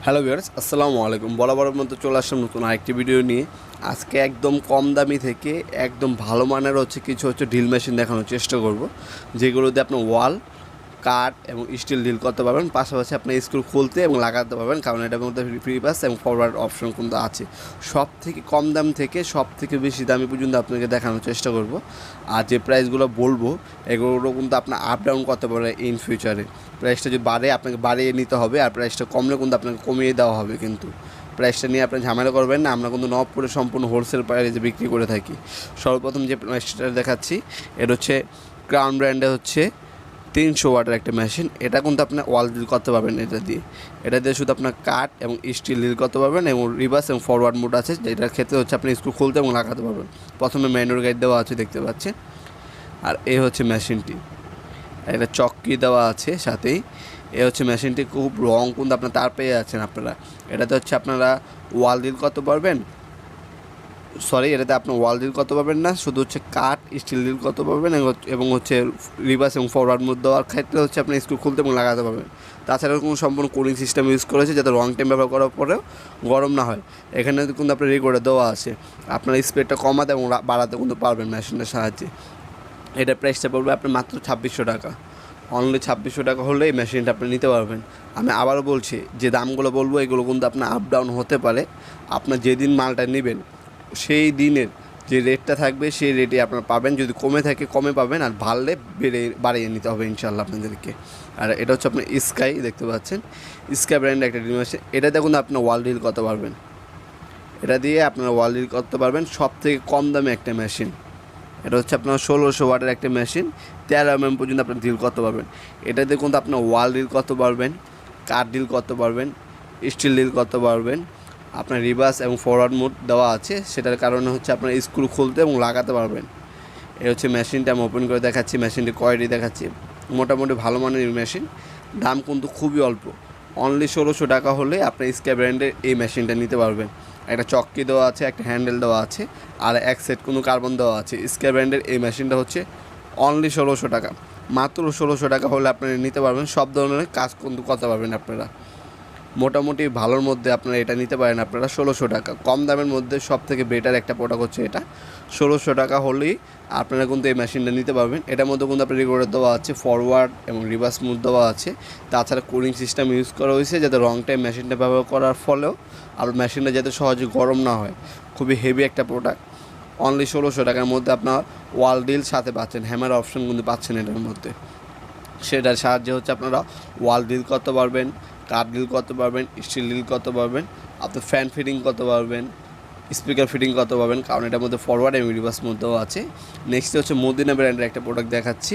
Hello viewers, আসসালামু আলাইকুম। বরাবরের মতো চলে আসলাম নতুন আরেকটি ভিডিও নিয়ে। আজকে একদম কম দামি থেকে একদম ভালো মানের কিছু ড্রিল মেশিন দেখানোর চেষ্টা করব, যেগুলোতে আপনার ওয়াল, কাঠ এবং স্টিল ড্রিল করতে পারবেন। পাশাপাশি আপনি স্ক্রু খুলতে এবং লাগাতে পারবেন, কারণ এটার মধ্যে ফ্রি পাস এবং ফরওয়ার্ড অপশন কিন্তু আছে। সব থেকে কম দাম থেকে সব থেকে বেশি দামি পর্যন্ত আপনাকে দেখানোর চেষ্টা করব। আর যে প্রাইসগুলো বলবো এগুলো কিন্তু আপনার আপ ডাউন করতে পারে ইন ফিউচারে। প্রাইসটা যদি বাড়ে আপনাকে বাড়িয়ে নিতে হবে, আর প্রাইসটা কমলে কিন্তু আপনাকে কমিয়ে দেওয়া হবে। কিন্তু প্রাইসটা নিয়ে আপনি ঝামেলা করবেন না। আমরা কিন্তু নবাবপুরে সম্পূর্ণ হোলসেল প্রাইসে বিক্রি করে থাকি। সর্বপ্রথম যে মেশিনটা দেখাচ্ছি এটা হচ্ছে ক্রাউন ব্র্যান্ডে 300 ওয়াটের একটা মেশিন। এটা কিন্তু আপনি ওয়াল ড্রিল করতে পারবেন এটা দিয়ে শুধু আপনার কাঠ এবং স্টিল ড্রিল করতে পারবেন, এবং রিভার্স এবং ফরওয়ার্ড মোড আছে, যেটার ক্ষেত্রে আপনি স্ক্রু খুলতে এবং লাগাতে পারবেন। প্রথমে ম্যানুয়াল গাইড দেওয়া আছে, দেখতে পাচ্ছেন। আর এই হচ্ছে মেশিনটি, একটা চক্কি দেওয়া আছে সাথেই। মেশিনটি খুব রং কিন্তু আপনার তার পেয়ে যাচ্ছেন আপনারা। এটাতে আপনারা ওয়াল ড্রিল করতে পারবেন, এটাতে আপনি ওয়াল ড্রিল করতে পারবেন না, শুধু কাঠ স্টিল ড্রিল করতে পারবেন, এবং রিভার্স এবং ফরওয়ার্ড মোড দেওয়ার ক্ষেত্রে আপনি স্ক্রু খুলতে এবং লাগাতে পারবেন। তাছাড়া কোনো সম্পূর্ণ কুলিং সিস্টেম ইউজ করেছে, যাতে লং টাইম ব্যবহার করার পরেও গরম না হয়। এখানে কিন্তু আপনার রেকর্ডে দেওয়া আছে, আপনার স্পিডটা কমাতে এবং বাড়াতে কিন্তু পারবেন মেশিনের সাহায্যে। এটা প্রাইসটা পড়বে আপনার মাত্র 2600 টাকা। অনলি 2600 টাকা হলে এই মেশিনটা আপনি নিতে পারবেন। আমি আবারও বলছি, যে দামগুলো বলবো এগুলো কিন্তু আপনার আপ ডাউন হতে পারে। আপনার যেদিন মালটা নেবেন সেই দিনের যে রেটটা থাকবে সেই রেটে আপনারা পাবেন। যদি কমে থাকে কমে পাবেন, আর বাড়লে বাড়িয়ে নিতে হবে ইনশাল্লাহ আপনাদেরকে। আর এটা আপনার স্কাই, দেখতে পাচ্ছেন, স্কাই ব্র্যান্ডের একটা ড্রিল মেশিন। এটা দেখুন আপনার ওয়াল ড্রিল করতে পারবেন, এটা দিয়ে আপনারা ওয়াল ড্রিল করতে পারবেন। সব থেকে কম দামে একটা মেশিন। এটা আপনার 1600 ওয়াটের একটা মেশিন, 13 mm পর্যন্ত আপনি ড্রিল করতে পারবেন। এটাতে কিন্তু আপনার ওয়াল ড্রিল করতে পারবেন, কাঠ ড্রিল করতে পারবেন, স্টিল ড্রিল করতে পারবেন। আপনার রিভার্স এবং ফরওয়ার্ড মোড দেওয়া আছে, সেটার কারণে আপনার স্ক্রু খুলতে এবং লাগাতে পারবেন। এই মেশিনটা আমি ওপেন করে দেখাচ্ছি, মেশিনটি কোয়ালিটি দেখাচ্ছি। মোটামুটি ভালো মানের মেশিন, দাম কিন্তু খুবই অল্প। অনলি 1600 টাকা হলে আপনি স্কাই ব্র্যান্ডের এই মেশিনটা নিতে পারবেন। একটা চক্কি দেওয়া আছে, একটা হ্যান্ডেল দেওয়া আছে, আর এক সেট কোনো কার্বন দেওয়া আছে। স্কাই ব্র্যান্ডের এই মেশিনটা অনলি 1600 টাকা। মাত্র 1600 টাকা হলে আপনারা নিতে পারবেন। সব ধরনের কাজ কিন্তু করতে পারবেন আপনারা। মোটামুটি ভালোর মধ্যে আপনারা এটা নিতে পারেন আপনারা 1600 টাকা। কম দামের মধ্যে সব থেকে বেটার একটা প্রোডাক্ট এটা। 1600 টাকা হলেই আপনারা কিন্তু এই মেশিনটা নিতে পারবেন। এটার মধ্যে কিন্তু আপনার রেগুলেটর দেওয়া আছে, ফরওয়ার্ড এবং রিভার্স মোড দেওয়া আছে। তাছাড়া কুলিং সিস্টেম ইউজ করা হয়েছে, যাতে লং টাইম মেশিনটা ব্যবহার করার ফলেও আর মেশিনটা যাতে সহজে গরম না হয়। খুবই হেভি একটা প্রোডাক্ট। অনলি 1600 টাকার মধ্যে আপনার ওয়াল ড্রিল সাথে পাচ্ছেন, হ্যামার অপশন কিন্তু পাচ্ছেন এটার মধ্যে। সেটার সাহায্যে আপনারা ওয়াল ড্রিল করতে পারবেন, কাঠ ড্রিল করতে পারবেন, স্টিল ড্রিল করতে পারবেন, আপনি ফ্যান ফিটিং করতে পারবেন, স্পিকার ফিটিং করতে পারবেন, কারণ এটার মধ্যে ফরওয়ার্ড এবং রিভার্স মধ্যেও আছে। নেক্সট মদিনা ব্র্যান্ডের একটা প্রোডাক্ট দেখাচ্ছি।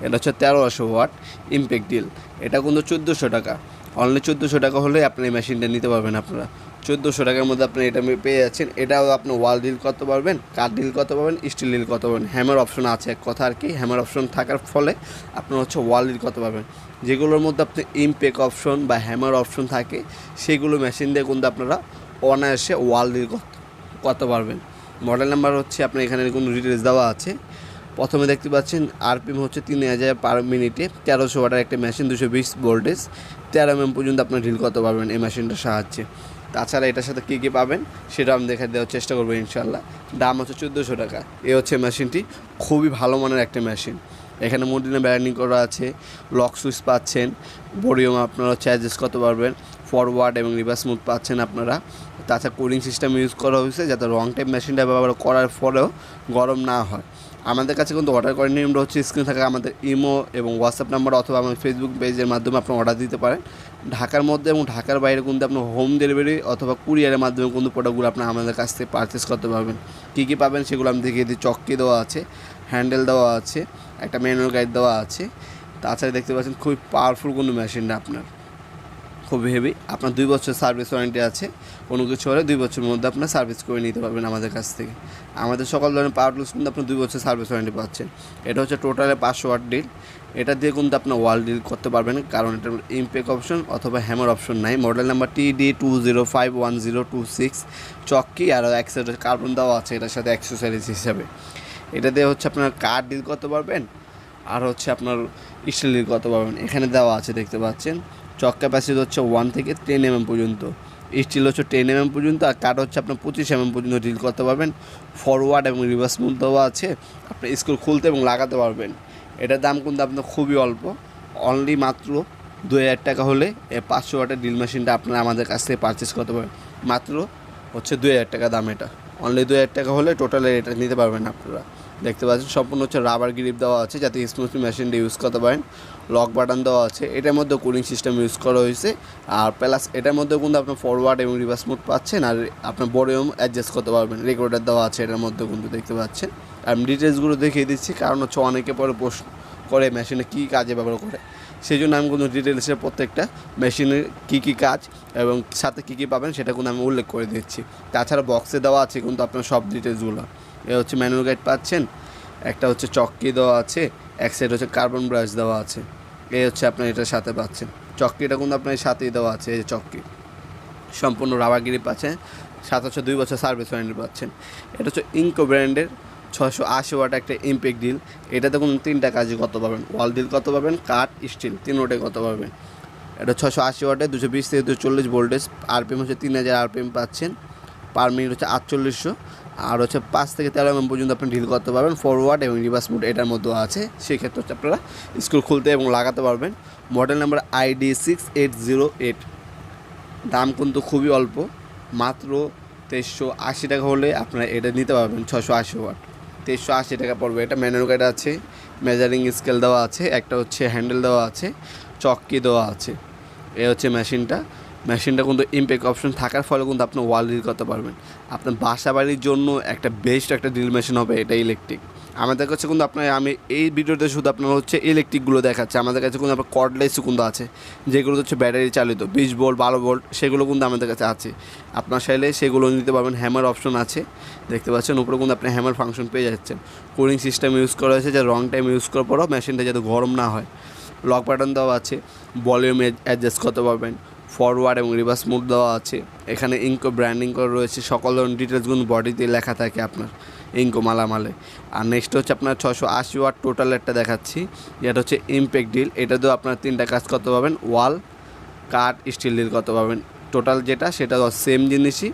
এটা 1300 ওয়াট ইমপ্যাক্ট ড্রিল। এটা কিন্তু 1400 টাকা। অনলি 1400 টাকা হলে আপনি এই মেশিনটা নিতে পারবেন আপনারা। 1400 টাকার মধ্যে আপনি এটা পেয়ে যাচ্ছেন। এটাও আপনি ওয়াল ড্রিল করতে পারবেন, কাঠ ড্রিল করতে পারবেন, স্টিল ড্রিল করতে পারবেন। হ্যামার অপশন আছে, এক কথা আর কি। হ্যামার অপশন থাকার ফলে আপনার ওয়াল ড্রিল করতে পারবেন। যেগুলোর মধ্যে আপনি ইমপ্যাক্ট অপশন বা হ্যামার অপশন থাকে, সেগুলো মেশিন দিয়ে কিন্তু আপনারা অনায়াসে ওয়াল ড্রিল করতে পারবেন। মডেল নাম্বার আপনার এখানে কোনো ডিটেলস দেওয়া আছে। প্রথমে দেখতে পাচ্ছেন আরপিএম 3000 পার মিনিটে, 1300 ওয়াটের একটা মেশিন, 220 ভোল্টেজ, 13 mm পর্যন্ত আপনার ড্রিল করতে পারবেন এই মেশিনটার সাহায্যে। তাছাড়া এটার সাথে কী কী পাবেন সেটা আমি দেখা দেওয়ার চেষ্টা করবো ইনশাল্লাহ। দাম 1400 টাকা। এই মেশিনটি খুবই ভালো মানের একটা মেশিন। এখানে মডিনা ব্র্যান্ডিং করা আছে, লক সুইচ পাচ্ছেন, ভলিউম আপনারা অ্যাডজাস্ট করতে পারবেন, ফরওয়ার্ড এবং রিভার্স মোড পাচ্ছেন আপনারা। তাছাড়া কুলিং সিস্টেম ইউজ করা হয়েছে, যাতে লং টাইম মেশিনটা ব্যবহার করার ফলেও গরম না হয়। আমাদের কাছে কিন্তু অর্ডার করার নিয়মটা স্ক্রিনে থাকা আমাদের ইমো এবং হোয়াটসঅ্যাপ নাম্বার অথবা আমাদের ফেসবুক পেজের মাধ্যমে আপনি অর্ডার দিতে পারেন। ঢাকার মধ্যে এবং ঢাকার বাইরে কিন্তু আপনি হোম ডেলিভারি অথবা কুরিয়ারের মাধ্যমে কিন্তু প্রোডাক্টগুলো আপনি আমাদের কাছ থেকে পারচেস করতে পারবেন। কী কী পাবেন সেগুলো আমি দেখিয়ে দিই। চক্কি দেওয়া আছে, হ্যান্ডেল দেওয়া আছে, একটা ম্যানুয়াল গাইড দেওয়া আছে। তাছাড়া দেখতে পাচ্ছেন খুবই পাওয়ারফুল কোনো মেশিনটা আপনার, খুবই হেভি। আপনার 2 বছর সার্ভিস ওয়ারেন্টি আছে। কোনো কিছু হলে 2 বছরের মধ্যে আপনার সার্ভিস করে নিতে পারবেন আমাদের কাছ থেকে। আমাদের সকল ধরনের পাওয়ার টুলস কিন্তু আপনার 2 বছর সার্ভিস ওয়ারেন্টি পাচ্ছেন। এটা টোটালে 500 ওয়াট ড্রিল। এটা দিয়ে কিন্তু আপনার ওয়াল ড্রিল করতে পারবেন, কারণ এটার ইমপ্যাক্ট অপশন অথবা হ্যামার অপশন নাই। Model number TD20511026। চক্কি আর অ্যাক্সেসরিজ কার্বন দেওয়া আছে এটার সাথে অ্যাক্সেসরিজ হিসাবে। এটা দিয়ে আপনার কাঠ ড্রিল করতে পারবেন, আর আপনার স্টিল ড্রিল করতে পারবেন। এখানে দেওয়া আছে, দেখতে পাচ্ছেন, চক ক্যাপাসিটি হচ্ছে 1 থেকে 10 mm পর্যন্ত, স্টিল হচ্ছে 10 mm পর্যন্ত, আর কাট হচ্ছে আপনার 25 mm পর্যন্ত ড্রিল করতে পারবেন। ফরওয়ার্ড এবং রিভার্স মুভ দেওয়া আছে, আপনি স্ক্রু খুলতে এবং লাগাতে পারবেন। এটার দাম কিন্তু আপনার খুবই অল্প, অনলি মাত্র 2000 টাকা হলে এই 500 ওয়াটের ড্রিল মেশিনটা আপনারা আমাদের কাছ থেকে পারচেস করতে পারেন। মাত্র হচ্ছে 2000 টাকা দাম, এটা অনলি 2000 টাকা হলে টোটালে এটা নিতে পারবেন আপনারা। দেখতে পাচ্ছেন সম্পূর্ণ হচ্ছে রাবার গ্রিপ দেওয়া আছে যাতে স্মুথলি মেশিনটা ইউজ করতে পারেন। লক বাটন দেওয়া আছে, এটার মধ্যে কুলিং সিস্টেম ইউজ করা হয়েছে, আর প্লাস এটার মধ্যে কিন্তু আপনার ফরওয়ার্ড এবং রিভার্স মুড পাচ্ছেন, আর আপনার ভলিউম অ্যাডজাস্ট করতে পারবেন। রেকর্ডার দেওয়া আছে এটার মধ্যে কিন্তু দেখতে পাচ্ছেন। আমি ডিটেলসগুলো দেখিয়ে দিচ্ছি, কারণ হচ্ছে অনেকে পরে প্রশ্ন করে মেশিনে কী কাজে ব্যবহার করে, সেই জন্য আমি কিন্তু ডিটেলসের প্রত্যেকটা মেশিনের কী কী কাজ এবং সাথে কী কী পাবেন সেটা কিন্তু আমি উল্লেখ করে দিচ্ছি। তাছাড়া বক্সে দেওয়া আছে কিন্তু আপনার সব ডিটেলসগুলো। এ হচ্ছে ম্যানুয়াল গাইড পাচ্ছেন, একটা হচ্ছে চক্কি দেওয়া আছে, এক সাইড হচ্ছে কার্বন ব্রাশ দেওয়া আছে, এই হচ্ছে আপনার এটার সাথে পাচ্ছেন। চক্কিটা কিন্তু আপনার সাথেই দেওয়া আছে, এই যে চক্কি সম্পূর্ণ রাবার গ্রিপ পাচ্ছেন, সাথে হচ্ছে 2 বছর সার্ভিস ওয়ারেন্টি পাচ্ছেন। এটা হচ্ছে ইনকো ব্র্যান্ডের 680 ওয়াট একটা ইম্প্যাক্ট ডিল। এটাতে কোনো 3টা কাজই করতে পারবেন, ওয়াল ডিল করতে পারবেন, কাঠ, স্টিল 3টাই করতে পারবেন। এটা 680 ওয়াটে 220 থেকে 240 ভোল্টেজ, আরপিএম হচ্ছে 3000 আরপিএম পাচ্ছেন, পার মিনিট হচ্ছে 4800, আর হচ্ছে 5 থেকে 13 mm পর্যন্ত আপনি ডিল করতে পারবেন। ফরওয়ার্ড এবং রিভার্স মুড এটার মধ্যেও আছে, সেক্ষেত্রে হচ্ছে আপনারা স্ক্রু খুলতে এবং লাগাতে পারবেন। Model number ID6808। দাম কিন্তু খুবই অল্প, মাত্র 2380 টাকা হলে আপনারা এটা নিতে পারবেন। 680 ওয়াট 2380 টাকা পড়বে। এটা ম্যানুয়াল গাইড আছে, মেজারিং স্কেল দেওয়া আছে, একটা হচ্ছে হ্যান্ডেল দেওয়া আছে, চক্কি দেওয়া আছে। এ হচ্ছে মেশিনটা কিন্তু ইম্প্যাক্ট অপশন থাকার ফলে কিন্তু আপনি ওয়াল ড্রিল করতে পারবেন। আপনার বাসা বাড়ির জন্য একটা বেস্ট একটা ড্রিল মেশিন হবে এটা ইলেকট্রিক। আমাদের কাছে কিন্তু আমি এই ভিডিওতে শুধু আপনার হচ্ছে ইলেকট্রিকগুলো দেখাচ্ছি, আমাদের কাছে কিন্তু আপনার কর্ডলেসও কিন্তু আছে, যেগুলো হচ্ছে ব্যাটারি চালিত 20 ভোল্ট 12 ভোল্ট, সেগুলো কিন্তু আমাদের কাছে আছে। আপনার চাইলে সেগুলো নিতে পারবেন। হ্যামার অপশন আছে, দেখতে পাচ্ছেন উপরে কিন্তু আপনি হ্যামার ফাংশন পেয়ে যাচ্ছেন। কুলিং সিস্টেম ইউজ করা হয়েছে যে রং টাইম ইউজ করার পরও মেশিনটা যাতে গরম না হয়। লক বাটন দেওয়া আছে, ভলিউম অ্যাডজাস্ট করতে পারবেন। ফরওয়ার্ড এবং রিভার্স মুড দেওয়া আছে, এখানে ইনকো ব্র্যান্ডিং করা রয়েছে, সকল ধরনের ডিটেলসগুলো বডিতে লেখা থাকে আপনার ইনকো মালামালে। আর নেক্সট হচ্ছে আপনার 680 ওয়াট টোটাল একটা দেখাচ্ছি, যেটা হচ্ছে ইম্প্যাক্ট ডিল। এটাতেও আপনার 3টা কাজ করতে পারবেন, ওয়াল, কাঠ, স্টিল ডিল করতে পারবেন। টোটাল যেটা সেটা সেম জিনিসই।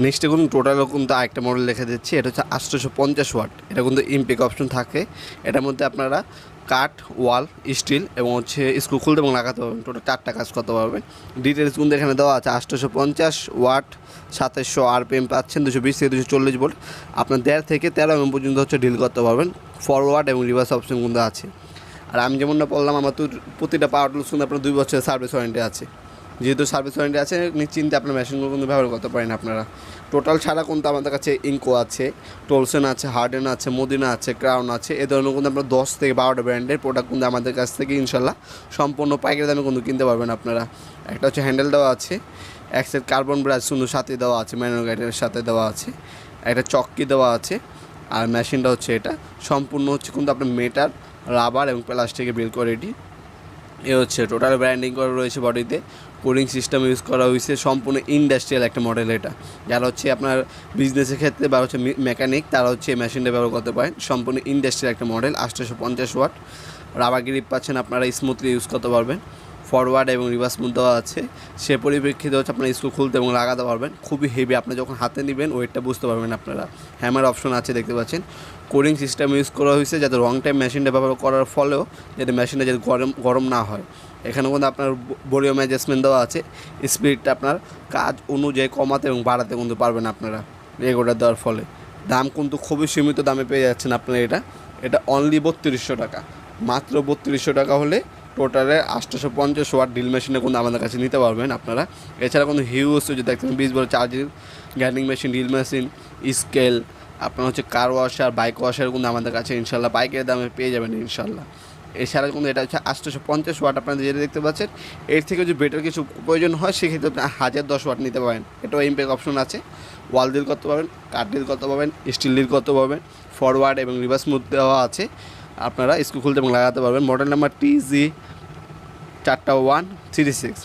নেক্সটে কিন্তু টোটালও কিন্তু আরেকটা মডেল লেখা দিচ্ছি, এটা হচ্ছে 850 ওয়াট। এটা কিন্তু ইম্প্যাক্ট অপশন থাকে, এটার মধ্যে আপনারা কাঠ, ওয়াল, স্টিল এবং হচ্ছে স্ক্রু খুলতে এবং লাগাতে পারবেন। টোটাল 4টা কাজ করতে পারবেন। ডিটেলস কিন্তু এখানে দেওয়া আছে। 850 ওয়াট, 2700 আরপিএম পাচ্ছেন, 220 থেকে 240 ভোল্ট। আপনার 1.5 থেকে 13 mm পর্যন্ত হচ্ছে ডিল করতে পারবেন। ফরওয়ার্ড এবং রিভার্স অপশন কিন্তু আছে। আর আমি যেমনটা বললাম, আমার তো প্রতিটা পাওয়ার টুলস কিন্তু আপনার 2 বছরের সার্ভিস ওয়ারেন্টি আছে। যেহেতু সার্ভিস ওয়ারেন্টি আছে, নিশ্চিন্তে আপনার মেশিনগুলো কিন্তু ব্যবহার করতে পারেন আপনারা। টোটাল ছাড়া কিন্তু আমাদের কাছে ইনকো আছে, টোলসেন আছে, হার্ডেন আছে, মদিনা আছে, ক্রাউন আছে। এ ধরনের কিন্তু আপনার 10 থেকে 12টা ব্র্যান্ডের প্রোডাক্ট কিন্তু আমাদের কাছ থেকে ইনশাল্লাহ সম্পূর্ণ পাইকারি দামে কিন্তু কিনতে পারবেন আপনারা। একটা হচ্ছে হ্যান্ডেল দেওয়া আছে, এক সেট কার্বন ব্রাশ সুন্দর সাথে দেওয়া আছে, ম্যানুয়াল গাইডের সাথে দেওয়া আছে, একটা চক্কি দেওয়া আছে। আর মেশিনটা হচ্ছে এটা সম্পূর্ণ হচ্ছে কিন্তু আপনার মেটাল, রাবার এবং প্লাস্টিকে বিল করে রেডি। এ হচ্ছে টোটাল ব্র্যান্ডিং করা রয়েছে বডিতে। কুলিং সিস্টেম ইউজ করা হয়েছে, সম্পূর্ণ ইন্ডাস্ট্রিয়াল একটা মডেল এটা। যারা হচ্ছে আপনার বিজনেসের ক্ষেত্রে বা হচ্ছে মেকানিক, তারা হচ্ছে এই মেশিনটা ব্যবহার করতে পারেন। সম্পূর্ণ ইন্ডাস্ট্রিয়াল একটা মডেল। 850 ওয়াট রাবার গ্রিপ পাচ্ছেন, আপনারা স্মুথলি ইউজ করতে পারবেন। ফরওয়ার্ড এবং রিভার্স মুড দেওয়া আছে, সে পরিপ্রেক্ষিতে হচ্ছে আপনার স্ক্রু খুলতে এবং লাগাতে পারবেন। খুবই হেভি, আপনি যখন হাতে নেবেন ওয়েটটা বুঝতে পারবেন আপনারা। হ্যামার অপশন আছে, দেখতে পাচ্ছেন। কুলিং সিস্টেম ইউজ করা হয়েছে যাতে রং টাইম মেশিনটা ব্যবহার করার ফলেও যাতে মেশিনটা যাতে গরম না হয়। এখানে কিন্তু আপনার ভলিউম অ্যাডজাস্টমেন্ট দেওয়া আছে, স্পিডটা আপনার কাজ অনুযায়ী কমাতে এবং বাড়াতে কিন্তু পারবেন আপনারা রেগুলার দেওয়ার ফলে। দাম কিন্তু খুবই সীমিত দামে পেয়ে যাচ্ছেন আপনারা। এটা অনলি 3200 টাকা, মাত্র 3200 টাকা হলে টোটালে 850 ওয়াট ড্রিল মেশিনে কিন্তু আমাদের কাছে নিতে পারবেন আপনারা। এছাড়া কিন্তু হিউজ যদি দেখতেন 20 বড় charging grinding machine, drill machine, scale, আপনার হচ্ছে কার ওয়াশার, বাইক ওয়াশার কিন্তু আমাদের কাছে ইনশাল্লাহ বাইকের দামে পেয়ে যাবেন ইনশাল্লাহ। এছাড়া কিন্তু এটা হচ্ছে 850 ওয়াট আপনারা যেটা দেখতে পাচ্ছেন। এর থেকে যদি বেটার কিছু প্রয়োজন হয় সেক্ষেত্রে আপনি 1010 ওয়াট নিতে পারেন। এটাও ইম্প্যাক্ট অপশন আছে, ওয়াল ডিল করতে পারবেন, কাঠ ডিল করতে পারবেন, স্টিল ডিল করতে পারবেন। ফরওয়ার্ড এবং রিভার্স মুভ দেওয়া আছে, আপনারা স্ক্রু খুলতে এবং লাগাতে পারবেন। Model number TG4136।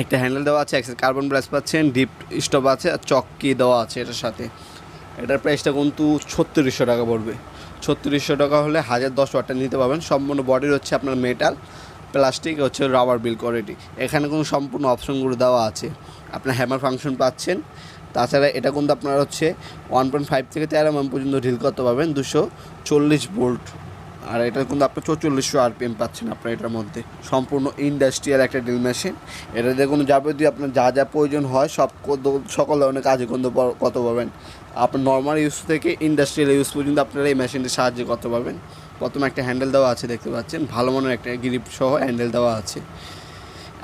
একটা হ্যান্ডেল দেওয়া আছে, একটা কার্বন ব্রাশ পাচ্ছেন, ডিপ স্টপ আছে, আর চক্কি দেওয়া আছে এটার সাথে। এটার প্রাইসটা কিন্তু 3600 টাকা পড়বে। 3600 টাকা হলে 1010 ওয়াটটা নিতে পারবেন। সম্পূর্ণ বডির হচ্ছে আপনার মেটাল, প্লাস্টিক হচ্ছে রাবার বিল কোয়ালিটি। এখানে কোনো সম্পূর্ণ অপশনগুলো দেওয়া আছে। আপনার হ্যামার ফাংশন পাচ্ছেন। তাছাড়া এটা কিন্তু আপনার হচ্ছে 1.5 থেকে 13 mm পর্যন্ত ঢিল করতে পারবেন 240 ভোল্ট। আর এটা কিন্তু আপনার 4400 RPM পাচ্ছেন আপনার এটার মধ্যে। সম্পূর্ণ ইন্ডাস্ট্রিয়াল একটা ড্রিল মেশিন। এটাতে কোনো যাবতীয় আপনার যা যা প্রয়োজন হয় সকল ধরনের কাজে কিন্তু করতে পারবেন। আপনার নর্মাল ইউজ থেকে ইন্ডাস্ট্রিয়াল ইউজ পর্যন্ত আপনারা এই মেশিনটির সাহায্যে করতে পারবেন। প্রথমে একটা হ্যান্ডেল দেওয়া আছে, দেখতে পাচ্ছেন ভালো মানের একটা গ্রিপ সহ হ্যান্ডেল দেওয়া আছে।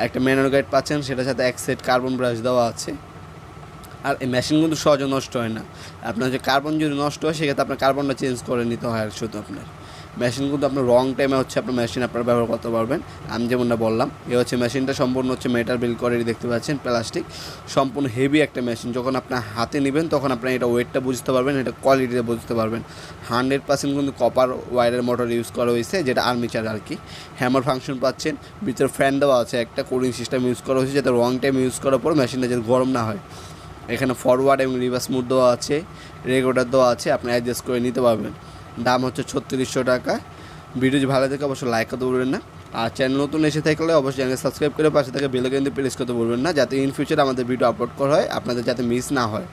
একটা ম্যানুয়াল গাইড পাচ্ছেন, সেটার সাথে এক সেট কার্বন ব্রাশ দেওয়া আছে। আর এই মেশিন কিন্তু সহজে নষ্ট হয় না। আপনার যে কার্বন যদি নষ্ট হয় সেক্ষেত্রে আপনার কার্বনটা চেঞ্জ করে নিতে হয়। আর শুধু আপনার মেশিন কিন্তু আপনার রং টাইমে হচ্ছে আপনার মেশিন আপনারা ব্যবহার করতে পারবেন। আমি যেমনটা বললাম, এ হচ্ছে মেশিনটা সম্পূর্ণ হচ্ছে মেটাল বিল কোয়ালিটি, দেখতে পাচ্ছেন প্লাস্টিক, সম্পূর্ণ হেভি একটা মেশিন। যখন আপনার হাতে নেবেন তখন আপনার এটা ওয়েটটা বুঝতে পারবেন, এটা কোয়ালিটিটা বুঝতে পারবেন। 100% কিন্তু কপার ওয়ারের মোটর ইউজ করা হয়েছে, যেটা আর্মিচার আর কি। হ্যামার ফাংশন পাচ্ছেন, ভিতরে ফ্যান দেওয়া আছে, একটা কুলিং সিস্টেম ইউজ করা হয়েছে যাতে রং টাইম ইউজ করার পর মেশিনটা যাতে গরম না হয়। এখানে ফরওয়ার্ড এবং রিভার্স মোড দেওয়া আছে, রেগুলেটর দেওয়া আছে, আপনি অ্যাডজাস্ট করে নিতে পারবেন। দাম হচ্ছে 3600 টাকা। ভিডিও যদি ভালো থাকে অবশ্যই লাইক করতে বলবেন না। আর চ্যানেল নতুন এসে থাকলে অবশ্যই চ্যানেল সাবস্ক্রাইব করে পাশে থেকে বেল আইকনটি প্রেস করতে বলবেন না, যাতে ইন ফিউচার আমাদের ভিডিও আপলোড করা হয় আপনাদের যাতে মিস না হয়।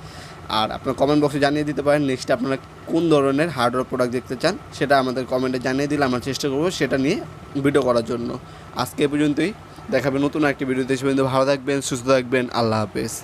আর আপনার কমেন্ট বক্সে জানিয়ে দিতে পারেন নেক্সট আপনারা কোন ধরনের হার্ডওয়্যার প্রোডাক্ট দেখতে চান, সেটা আমাদের কমেন্টে জানিয়ে দিলে আমরা চেষ্টা করবো সেটা নিয়ে ভিডিও করার জন্য। আজকে এ পর্যন্তই, দেখাবেন নতুন একটি ভিডিওতে। সে পর্যন্ত ভালো থাকবেন, সুস্থ থাকবেন, আল্লাহ হাফেজ।